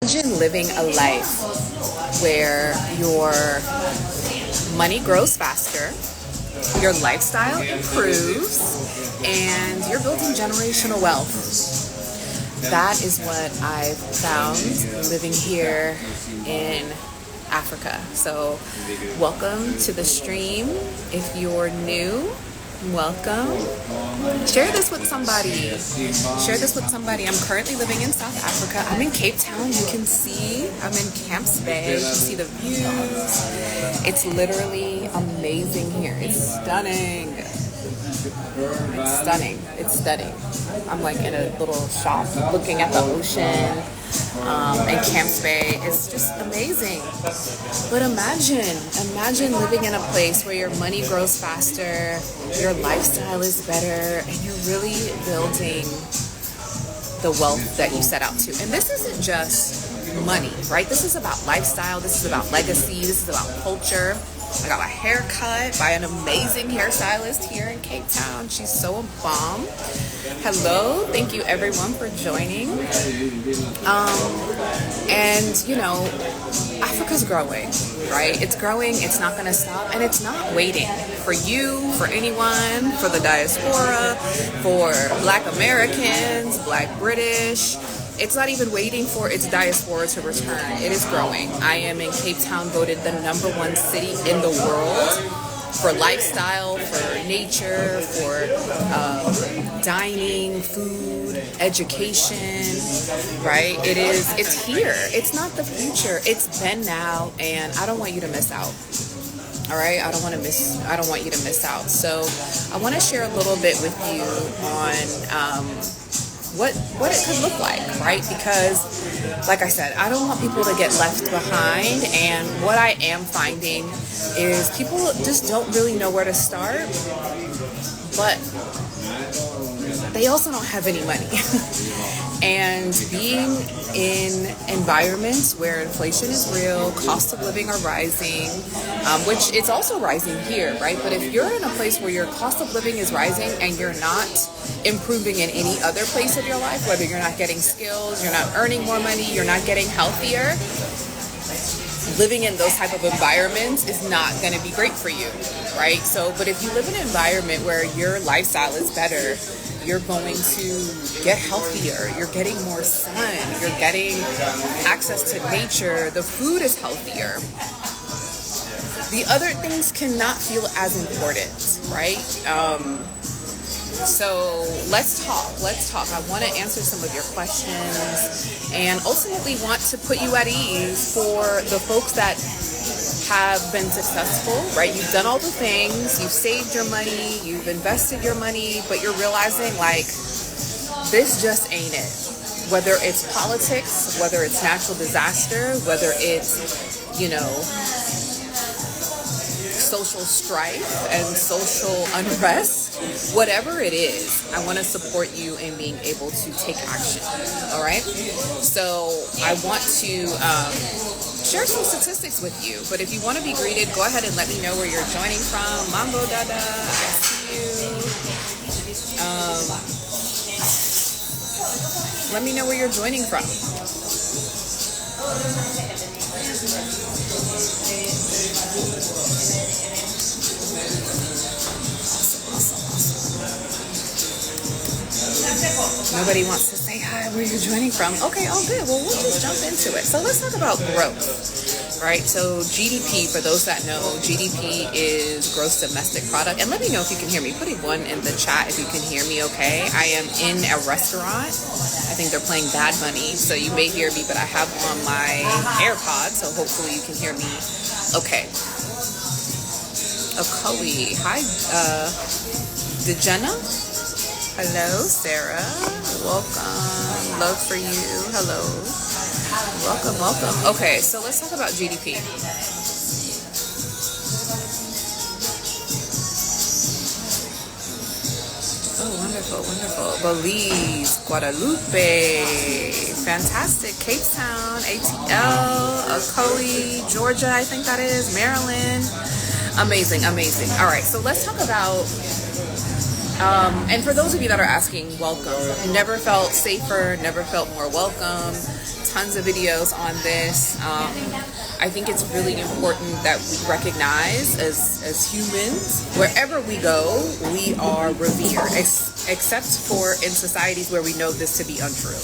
Imagine living a life where your money grows faster, your lifestyle improves, and you're building generational wealth. That is what I've found living here in Africa. So welcome to the stream. If you're new, welcome. Share this with somebody. I'm currently living in South Africa. I'm in Cape Town. You can see I'm in Camps Bay. You can see the views. It's literally amazing here. It's stunning. It's stunning. I'm like in a little shop looking at the ocean. And Camps Bay is just amazing. But imagine living in a place where your money grows faster, your lifestyle is better, and you're really building the wealth that you set out to. And this isn't just money, right? This is about lifestyle, this is about legacy, this is about culture. I got my hair cut by an amazing hairstylist here in Cape Town. She's so bomb. Hello, thank you everyone for joining. And you know, Africa's growing, right? It's growing, it's not gonna stop, and it's not waiting for you, for anyone, for the diaspora, for Black Americans, Black British. It's not even waiting for its diaspora to return. It is growing. I am in Cape Town, voted the #1 city in the world for lifestyle, for nature, for dining, food, education, right? It's here. It's not the future. It's been now, and I don't want you to miss out. All right, I don't want you to miss out. So I want to share a little bit with you on what it could look like, right? Because like I said, I don't want people to get left behind, and what I am finding is people just don't really know where to start, but they also don't have any money. And being in environments where inflation is real, cost of living are rising, which it's also rising here, right? But if you're in a place where your cost of living is rising and you're not improving in any other place of your life, whether you're not getting skills, you're not earning more money, you're not getting healthier, living in those type of environments is not going to be great for you, right? So, but if you live in an environment where your lifestyle is better, you're going to get healthier, you're getting more sun, you're getting access to nature, the food is healthier. The other things cannot feel as important, right? So let's talk. I want to answer some of your questions and ultimately want to put you at ease for the folks that have been successful, right? You've done all the things, you've saved your money, you've invested your money, but you're realizing like this just ain't it. Whether it's politics, whether it's natural disaster, whether it's, you know, social strife and social unrest, whatever it is, I want to support you in being able to take action. All right. So I want to share some statistics with you, but if you want to be greeted, go ahead and let me know where you're joining from. Mambo Dada, I see you. Let me know where you're joining from. Nobody wants to say hi where you're joining from. Okay, all good. Well, we'll just jump into it. So let's talk about growth, right? So GDP, for those that know, GDP is gross domestic product. And let me know if you can hear me. Put a 1 in the chat if you can hear me, okay? I am in a restaurant. I think they're playing Bad Bunny, so you may hear me, but I have on my AirPods, so hopefully you can hear me. Okay. Okoe. Hi, Dejena. Hello, Sarah. Welcome. Love for you. Hello. Welcome. Okay, so let's talk about GDP. Oh, wonderful. Belize, Guadalupe. Fantastic. Cape Town, ATL, Ocoee, Georgia, I think that is, Maryland. Amazing. All right, so let's talk about and for those of you that are asking, welcome. Never felt safer, never felt more welcome tons of videos on this. I think it's really important that we recognize as humans, wherever we go, we are revered, except for in societies where we know this to be untrue.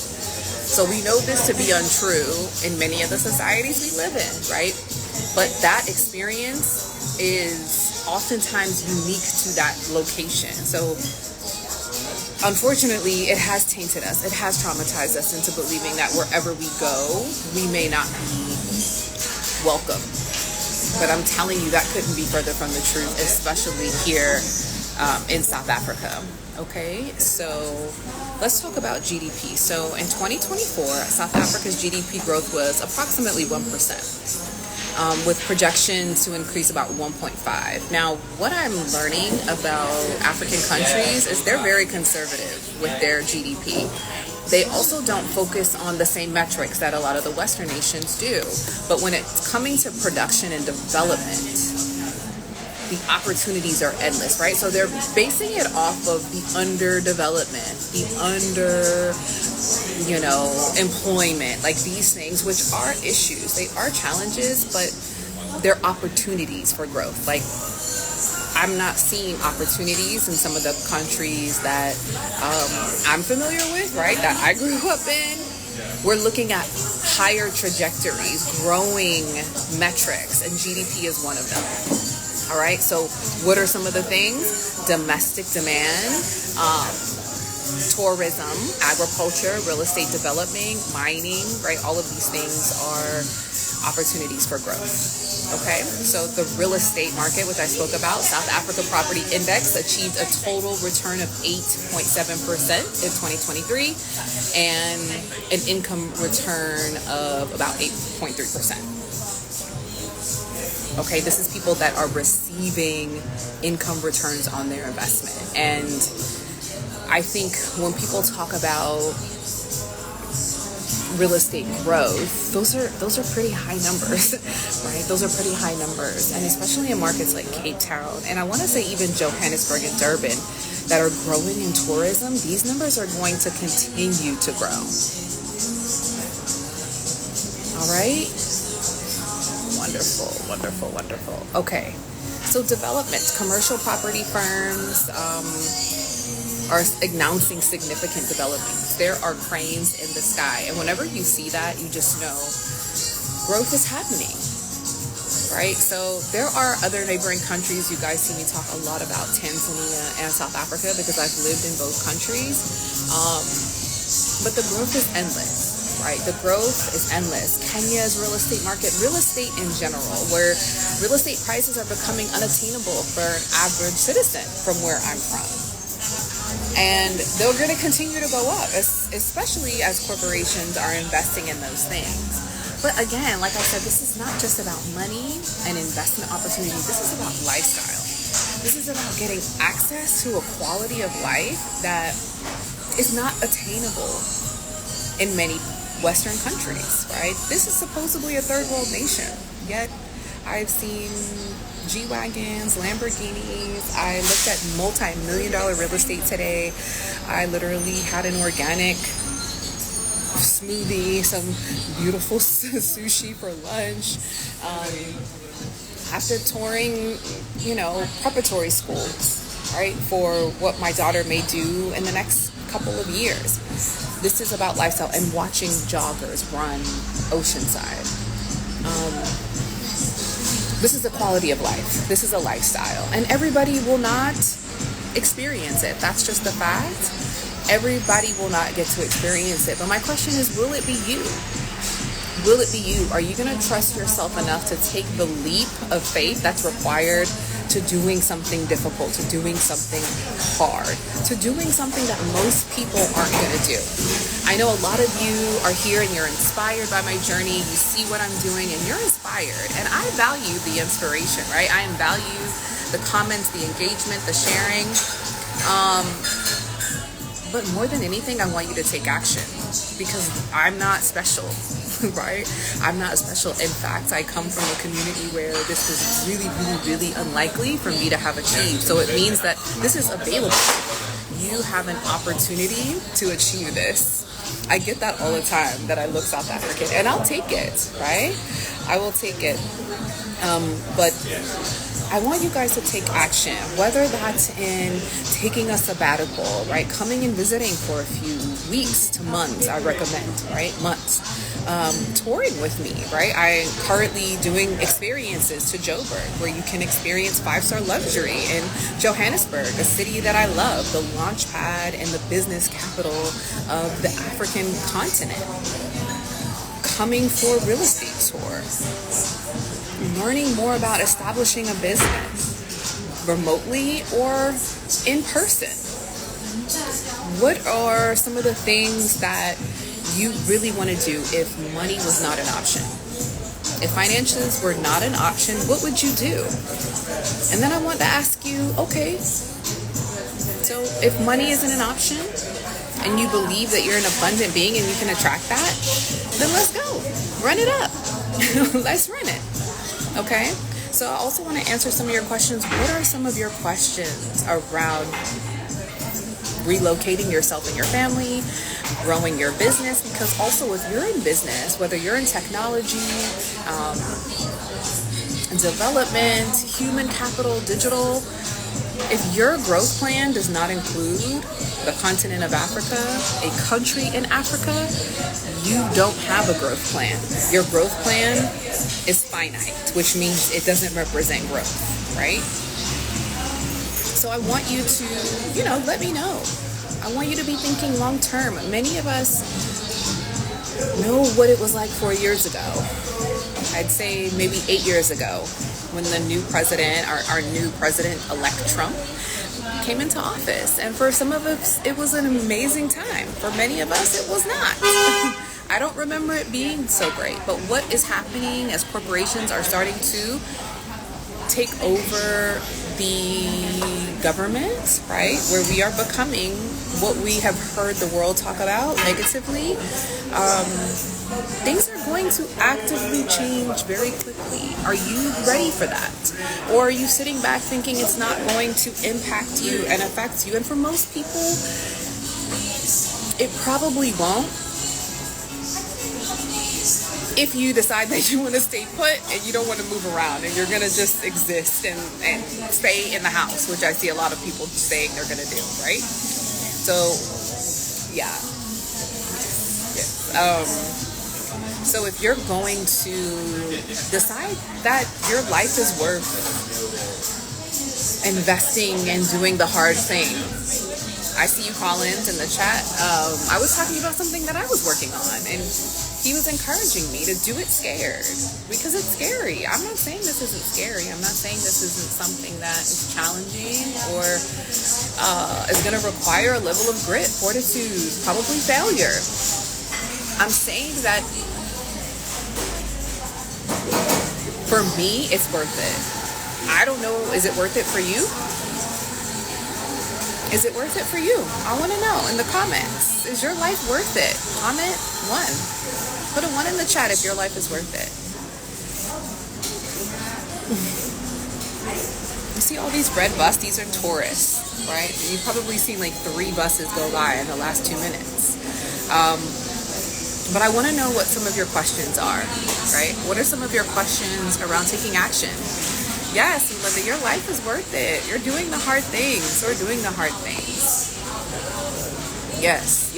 So we know this to be untrue in many of the societies we live in, right? But that experience is oftentimes unique to that location. So unfortunately, it has tainted us. It has traumatized us into believing that wherever we go, we may not be welcome. But I'm telling you, that couldn't be further from the truth, especially here in South Africa. Okay, so let's talk about GDP. So in 2024, South Africa's GDP growth was approximately 1%. With projections to increase about 1.5. Now, what I'm learning about African countries is they're very conservative with their GDP. They also don't focus on the same metrics that a lot of the Western nations do. But when it's coming to production and development, the opportunities are endless, right? So they're basing it off of the underdevelopment, the employment, like these things, which are issues. They are challenges, but they're opportunities for growth. Like, I'm not seeing opportunities in some of the countries that I'm familiar with, right, that I grew up in. We're looking at higher trajectories, growing metrics, and GDP is one of them. All right, so what are some of the things? Domestic demand, tourism, agriculture, real estate development, mining, right? All of these things are opportunities for growth. Okay, so the real estate market, which I spoke about, South Africa Property Index achieved a total return of 8.7% in 2023 and an income return of about 8.3%. Okay, this is people that are receiving income returns on their investment. And I think when people talk about real estate growth, those are pretty high numbers, right? Those are pretty high numbers, and especially in markets like Cape Town, and I want to say even Johannesburg and Durban, that are growing in tourism. These numbers are going to continue to grow. All right. Wonderful. Okay, so developments, commercial property firms are announcing significant developments. There are cranes in the sky, and whenever you see that, you just know growth is happening, right? So there are other neighboring countries. You guys see me talk a lot about Tanzania and South Africa because I've lived in both countries, but the growth is endless. Right, the growth is endless. Kenya's real estate market, real estate in general, where real estate prices are becoming unattainable for an average citizen from where I'm from. And they're going to continue to go up, especially as corporations are investing in those things. But again, like I said, this is not just about money and investment opportunities. This is about lifestyle. This is about getting access to a quality of life that is not attainable in many Western countries, right? This is supposedly a third world nation, yet I've seen G-Wagons, Lamborghinis. I looked at multi-million-dollar real estate today. I literally had an organic smoothie, some beautiful sushi for lunch. After touring, preparatory schools, right, for what my daughter may do in the next couple of years. This is about lifestyle and watching joggers run oceanside. This is the quality of life. This is a lifestyle. And everybody will not experience it. That's just the fact. Everybody will not get to experience it. But my question is, will it be you? Will it be you? Are you going to trust yourself enough to take the leap of faith that's required to doing something difficult, to doing something hard, to doing something that most people aren't going to do? I know a lot of you are here and you're inspired by my journey. You see what I'm doing and you're inspired. And I value the inspiration, right? I value the comments, the engagement, the sharing. But more than anything, I want you to take action because I'm not special. Right? I'm not special. In fact, I come from a community where this is really unlikely for me to have achieved. So it means that this is available. You have an opportunity to achieve this. I get that all the time, that I look South African, and I'll take it, right? I will take it. But I want you guys to take action, whether that's in taking a sabbatical, right? Coming and visiting for a few weeks to months, I recommend, right? Months. Touring with me, right? I'm currently doing experiences to Joburg, where you can experience 5-star luxury in Johannesburg, a city that I love, the launch pad and the business capital of the African continent. Coming for a real estate tour. Learning more about establishing a business, remotely or in person. What are some of the things that you really want to do if money was not an option? If finances were not an option, what would you do? And then I want to ask you, okay, so if money isn't an option and you believe that you're an abundant being and you can attract that, then let's go. Run it up. Let's run it. Okay? So I also want to answer some of your questions. What are some of your questions around relocating yourself and your family, growing your business? Because also if you're in business, whether you're in technology, development, human capital, digital, if your growth plan does not include the continent of Africa, a country in Africa, you don't have a growth plan. Your growth plan is finite, which means it doesn't represent growth, right? So I want you to, let me know. I want you to be thinking long term. Many of us know what it was like 4 years ago. I'd say maybe 8 years ago, when the new president, our new president-elect Trump, came into office. And for some of us, it was an amazing time. For many of us, it was not. I don't remember it being so great. But what is happening as corporations are starting to take over the government, right? Where we are becoming what we have heard the world talk about negatively. Things are going to actively change very quickly. Are you ready for that? Or are you sitting back thinking it's not going to impact you and affect you? And for most people, it probably won't. If you decide that you want to stay put and you don't want to move around and you're going to just exist and stay in the house, which I see a lot of people saying they're going to do, right? So, yeah. So if you're going to decide that your life is worth investing and doing the hard thing, I see you Collins in the chat. I was talking about something that I was working on, and he was encouraging me to do it scared, because it's scary. I'm not saying this isn't scary. I'm not saying this isn't something that is challenging or is going to require a level of grit, fortitude, probably failure. I'm saying that for me, it's worth it. I don't know, is it worth it for you? Is it worth it for you? I want to know in the comments. Is your life worth it? Comment 1. Put a 1 in the chat if your life is worth it. You see all these red buses? These are tourists, right? You've probably seen like 3 buses go by in the last 2 minutes. But I want to know what some of your questions are, right? What are some of your questions around taking action? Yes, Linda, your life is worth it. You're doing the hard things. We're doing the hard things. Yes.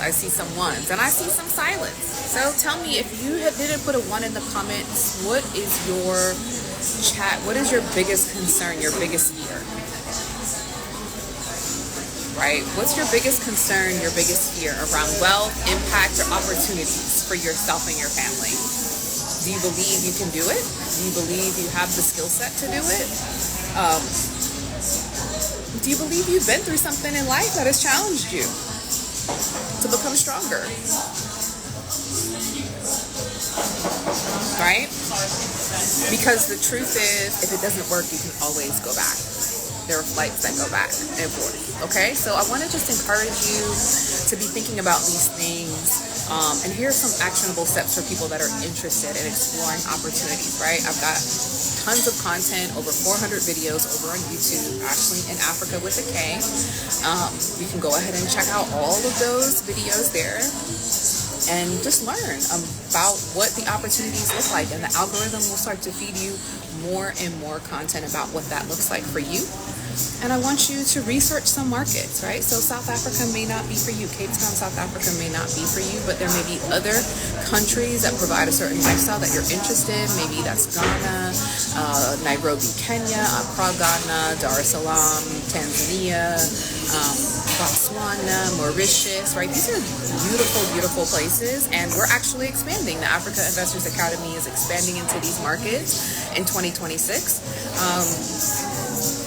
I see some 1s and I see some silence. So tell me, if you didn't put a 1 in the comments, what is your chat? What is your biggest concern, your biggest fear? Right? What's your biggest concern, your biggest fear around wealth, impact, or opportunities for yourself and your family? Do you believe you can do it? Do you believe you have the skill set to do it? Do you believe you've been through something in life that has challenged you to become stronger? Right? Because the truth is, if it doesn't work, you can always go back. There are flights that go back and forth. Okay? So I want to just encourage you to be thinking about these things And here are some actionable steps for people that are interested in exploring opportunities, right? I've got tons of content, over 400 videos over on YouTube, Ashley in Africa with a K. You can go ahead and check out all of those videos there and just learn about what the opportunities look like. And the algorithm will start to feed you more and more content about what that looks like for you. And I want you to research some markets, right? So South Africa may not be for you. Cape Town, South Africa may not be for you, but there may be other countries that provide a certain lifestyle that you're interested in. Maybe that's Ghana, Nairobi, Kenya, Accra, Ghana, Dar es Salaam, Tanzania, Botswana, Mauritius, right? These are beautiful, beautiful places, and we're actually expanding. The Africa Investors Academy is expanding into these markets in 2026.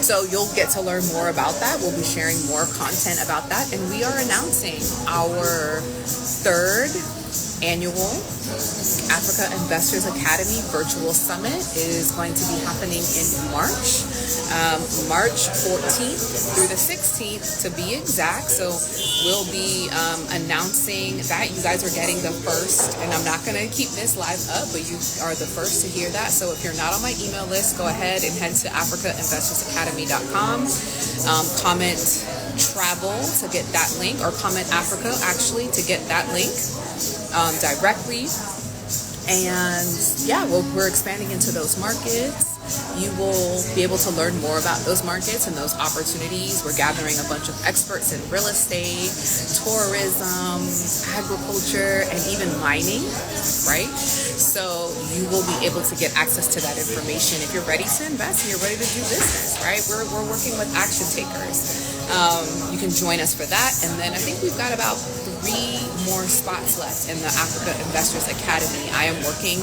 So you'll get to learn more about that. We'll be sharing more content about that. And we are announcing our 3rd annual Africa Investors Academy Virtual Summit. It is going to be happening in March. March 14th through the 16th to be exact. So we'll be announcing that. You guys are getting the first, and I'm not going to keep this live up, but you are the first to hear that. So if you're not on my email list, go ahead and head to AfricaInvestorsAcademy.com. Comment travel to get that link, or comment Africa actually to get that link directly. And yeah, we're expanding into those markets. You will be able to learn more about those markets and those opportunities. We're gathering a bunch of experts in real estate, tourism, agriculture, and even mining, right? So you will be able to get access to that information if you're ready to invest and you're ready to do business, right? We're working with action takers. You can join us for that. And then I think we've got about 3 more spots left in the Africa Investors Academy. I am working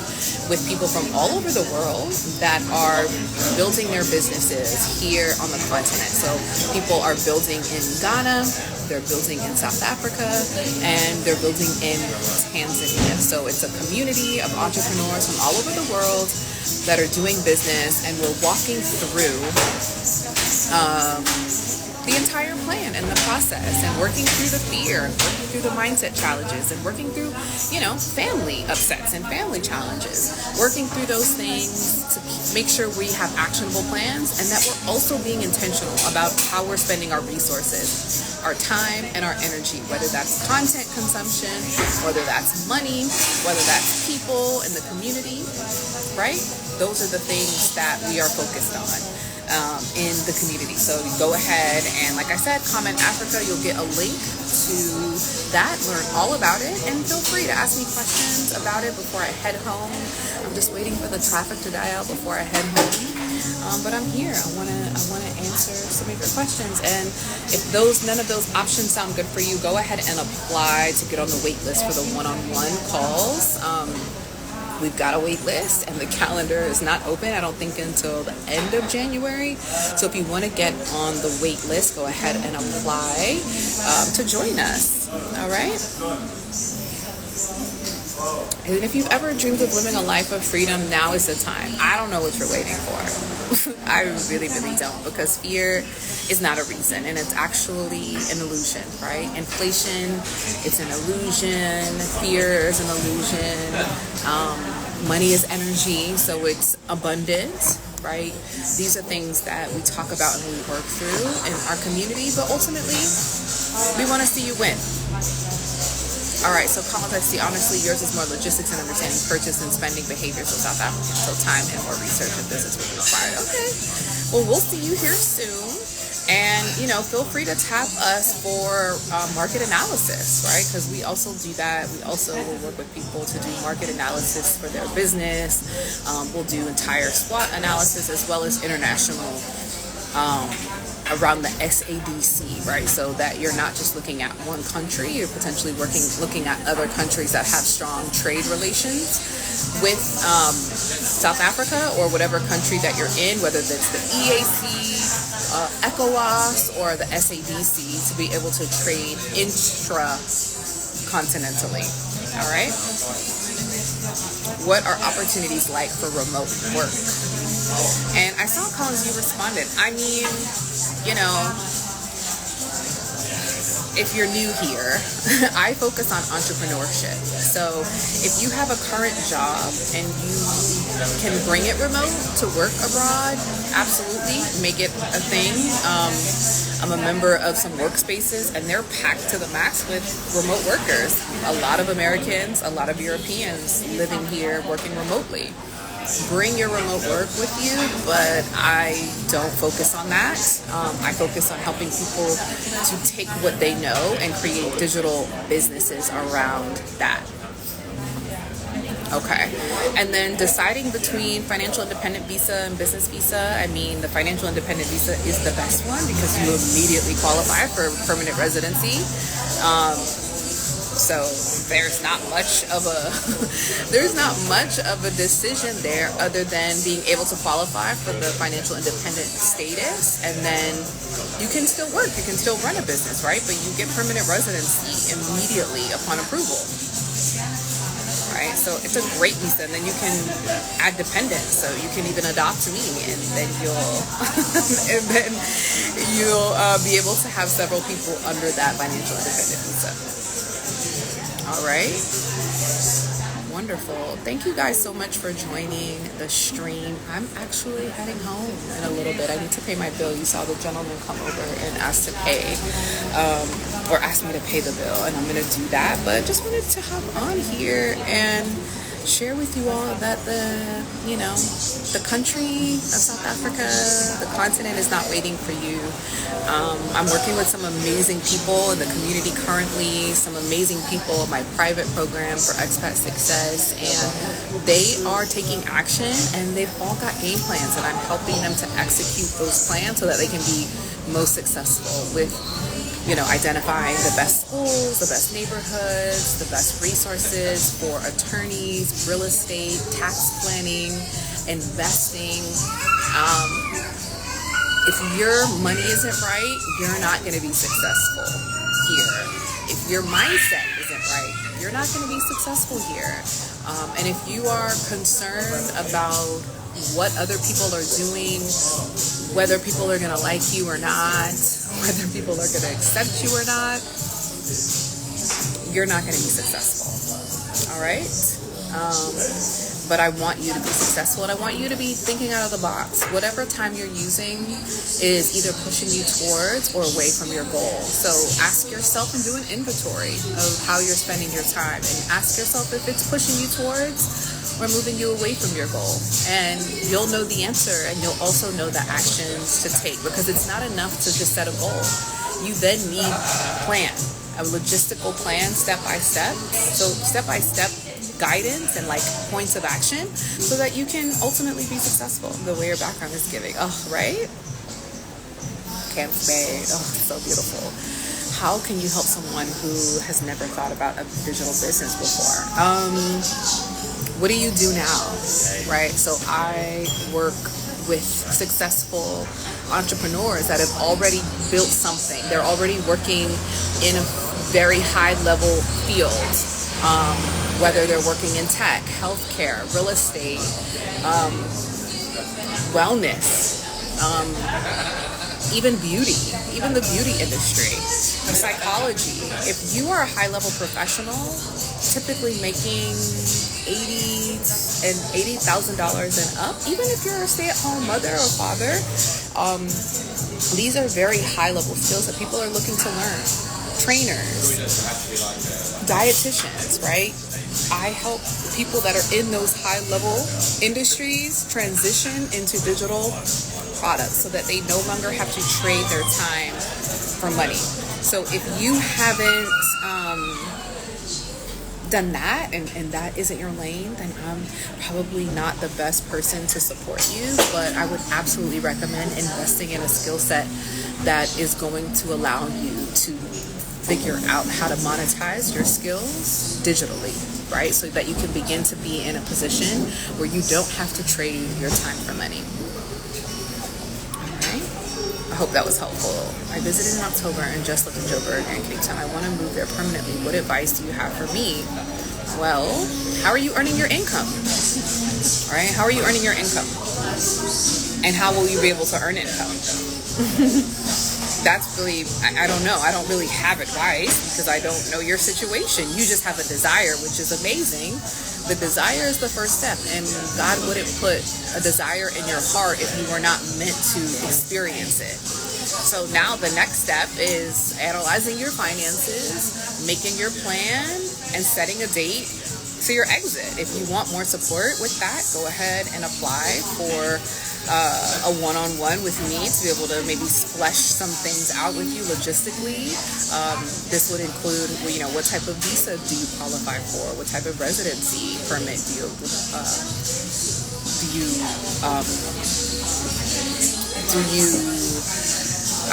with people from all over the world that are building their businesses here on the continent. So people are building in Ghana, they're building in South Africa, and they're building in Tanzania. So it's a community of entrepreneurs from all over the world that are doing business, and we're walking through the entire plan and the process, and working through the fear, and working through the mindset challenges, and working through, family upsets and family challenges, working through those things to make sure we have actionable plans, and that we're also being intentional about how we're spending our resources, our time and our energy, whether that's content consumption, whether that's money, whether that's people in the community, right? Those are the things that we are focused on in the community. So you go ahead and, like I said, comment Africa. You'll get a link to that, learn all about it, and feel free to ask me questions about it before I head home. I'm just waiting for the traffic to die out before I head home. But I'm here. I wanna answer some of your questions. And if none of those options sound good for you, go ahead and apply to get on the wait list for the one-on-one calls. We've got a wait list, and the calendar is not open, I don't think, until the end of January. So if you want to get on the wait list, go ahead and apply to join us. All right? And if you've ever dreamed of living a life of freedom, now is the time. I don't know what you're waiting for. I really, really don't, because fear is not a reason, and it's actually an illusion, right? Inflation, it's an illusion. Fear is an illusion. Money is energy, so it's abundant, right? These are things that we talk about and we work through in our community, but ultimately, we want to see you win. All right, so Collins, I see, honestly, yours is more logistics and understanding purchase and spending behaviors of South Africans, so time and more research and business will be required. Okay, well, we'll see you here soon. And, feel free to tap us for market analysis, right? Because we also do that. We also will work with people to do market analysis for their business. We'll do entire SWOT analysis as well as international around the SADC, right? So that you're not just looking at one country, you're potentially looking at other countries that have strong trade relations with South Africa or whatever country that you're in, whether it's the EAC, ECOWAS, or the SADC, to be able to trade intra-continentally. All right? What are opportunities like for remote work? And I saw, Collins, you responded. I mean, if you're new here, I focus on entrepreneurship. So if you have a current job and you can bring it remote to work abroad, absolutely make it a thing. I'm a member of some workspaces and they're packed to the max with remote workers. A lot of Americans, a lot of Europeans living here working remotely. Bring your remote work with you, but I don't focus on that. I focus on helping people to take what they know and create digital businesses around that. Okay. And then deciding between financial independent visa and business visa. I mean, the financial independent visa is the best one because you immediately qualify for permanent residency. So there's not much of a decision there other than being able to qualify for the financial independent status, and then you can still work, you can still run a business, right? But you get permanent residency immediately upon approval, right? So it's a great visa, and then you can add dependents, so you can even adopt me, and then you'll be able to have several people under that financial independent visa. All right. Wonderful. Thank you guys so much for joining the stream. I'm actually heading home in a little bit. I need to pay my bill. You saw the gentleman come over and ask to pay, or ask me to pay the bill, and I'm going to do that. But just wanted to hop on here and share with you all that the country of South Africa, the continent is not waiting for you. I'm working with some amazing people in the community currently, some amazing people in my private program for Expat Success, and they are taking action and they've all got game plans, and I'm helping them to execute those plans so that they can be most successful with identifying the best schools, the best neighborhoods, the best resources for attorneys, real estate, tax planning, investing. If your money isn't right, you're not going to be successful here. If your mindset isn't right, you're not going to be successful here. And if you are concerned about what other people are doing, whether people are going to like you or not, whether people are going to accept you or not, you're not going to be successful. All right? But I want you to be successful, and I want you to be thinking out of the box. Whatever time you're using is either pushing you towards or away from your goal. So ask yourself and do an inventory of how you're spending your time, and ask yourself if it's pushing you towards or moving you away from your goal. And you'll know the answer, and you'll also know the actions to take, because it's not enough to just set a goal. You then need a plan, a logistical plan, step by step. So step by step guidance and points of action so that you can ultimately be successful the way your background is giving. Oh, right? Camp made. Oh, so beautiful. How can you help someone who has never thought about a digital business before? What do you do now, right? So I work with successful entrepreneurs that have already built something. They're already working in a very high level field, whether they're working in tech, healthcare, real estate, wellness, even beauty, even the beauty industry, psychology. If you are a high level professional, typically making $80,000 and up, even if you're a stay-at-home mother or father, these are very high-level skills that people are looking to learn. Trainers, dietitians, right? I help people that are in those high-level industries transition into digital products so that they no longer have to trade their time for money. So if you haven't done that, and that isn't your lane, then I'm probably not the best person to support you, but I would absolutely recommend investing in a skill set that is going to allow you to figure out how to monetize your skills digitally, right? So that you can begin to be in a position where you don't have to trade your time for money. I hope that was helpful. I visited in October and just left in Joburg and Cape Town. I want to move there permanently. What advice do you have for me? Well, how are you earning your income? All right, how are you earning your income? And how will you be able to earn income? that's really, I don't know. I don't really have advice because I don't know your situation. You just have a desire, which is amazing. The desire is the first step, and God wouldn't put a desire in your heart if you were not meant to experience it. So now the next step is analyzing your finances, making your plan, and setting a date to your exit. If you want more support with that, go ahead and apply for a one-on-one with me to be able to maybe flesh some things out with you logistically. This would include, what type of visa do you qualify for? What type of residency permit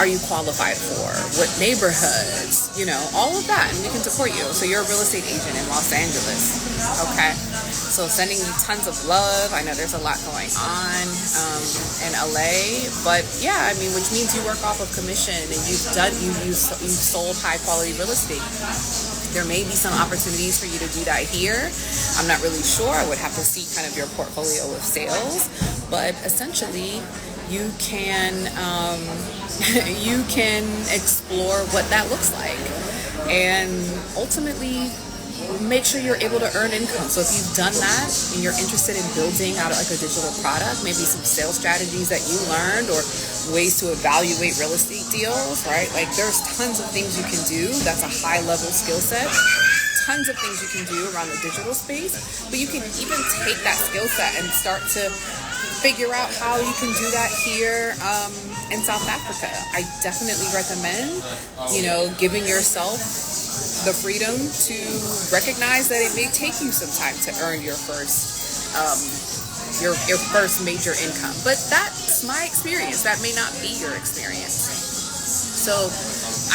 are you qualified for? What neighborhoods? All of that, and we can support you. So you're a real estate agent in Los Angeles, okay? So sending you tons of love. I know there's a lot going on in LA, but yeah, which means you work off of commission, and you've sold high quality real estate. There may be some opportunities for you to do that here. I'm not really sure. I would have to see kind of your portfolio of sales, but essentially you can explore what that looks like, and ultimately make sure you're able to earn income. So if you've done that and you're interested in building out like a digital product, maybe some sales strategies that you learned or ways to evaluate real estate deals, right? Like there's tons of things you can do. That's a high level skill set. Tons of things you can do around the digital space, but you can even take that skill set and start to figure out how you can do that here in South Africa. I definitely recommend, giving yourself the freedom to recognize that it may take you some time to earn your first major income. But that's my experience. That may not be your experience. So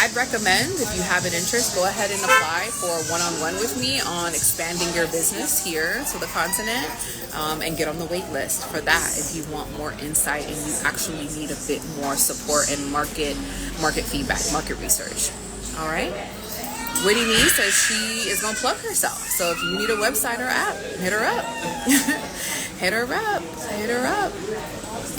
I'd recommend, if you have an interest, go ahead and apply for a one-on-one with me on expanding your business here to the continent, and get on the wait list for that if you want more insight and you actually need a bit more support and market feedback, market research. All right. Whitney Nee says she is going to plug herself. So if you need a website or app, hit her up. Hit her up.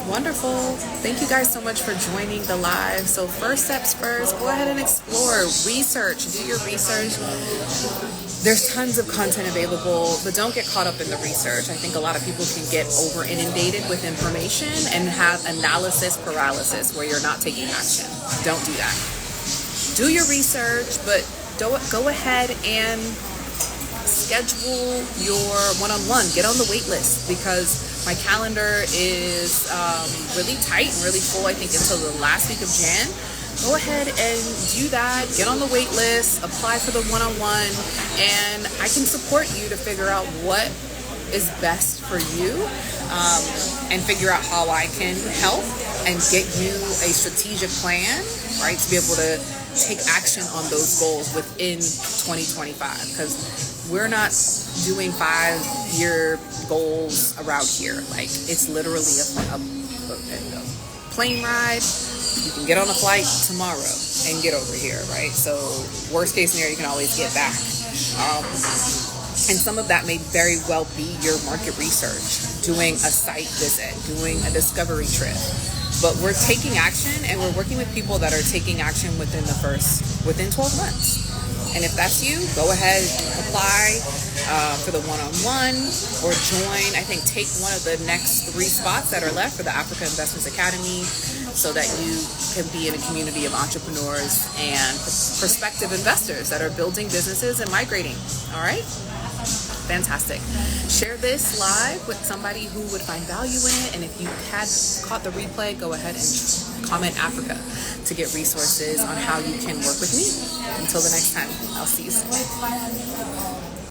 Wonderful. Thank you guys so much for joining the live. So first steps first, go ahead and explore, research, do your research. There's tons of content available, but don't get caught up in the research. I think a lot of people can get over inundated with information and have analysis paralysis where you're not taking action. Don't do that. Do your research, but go ahead and schedule your one-on-one. Get on the wait list because my calendar is really tight and really full, I think, until the last week of Jan. Go ahead and do that. Get on the wait list, apply for the one-on-one, and I can support you to figure out what is best for you, and figure out how I can help and get you a strategic plan, right, to be able to take action on those goals within 2025, because we're not doing 5-year goals around here. Like, it's literally a plane ride. You can get on a flight tomorrow and get over here, right? So worst case scenario, you can always get back. And some of that may very well be your market research, doing a site visit, doing a discovery trip. But we're taking action, and we're working with people that are taking action within 12 months. And if that's you, go ahead, apply for the one-on-one or join. I think take one of the next 3 spots that are left for the Africa Investments Academy so that you can be in a community of entrepreneurs and prospective investors that are building businesses and migrating. All right? Fantastic. Share this live with somebody who would find value in it. And if you had caught the replay, go ahead and comment Africa to get resources on how you can work with me. Until the next time, I'll see you soon.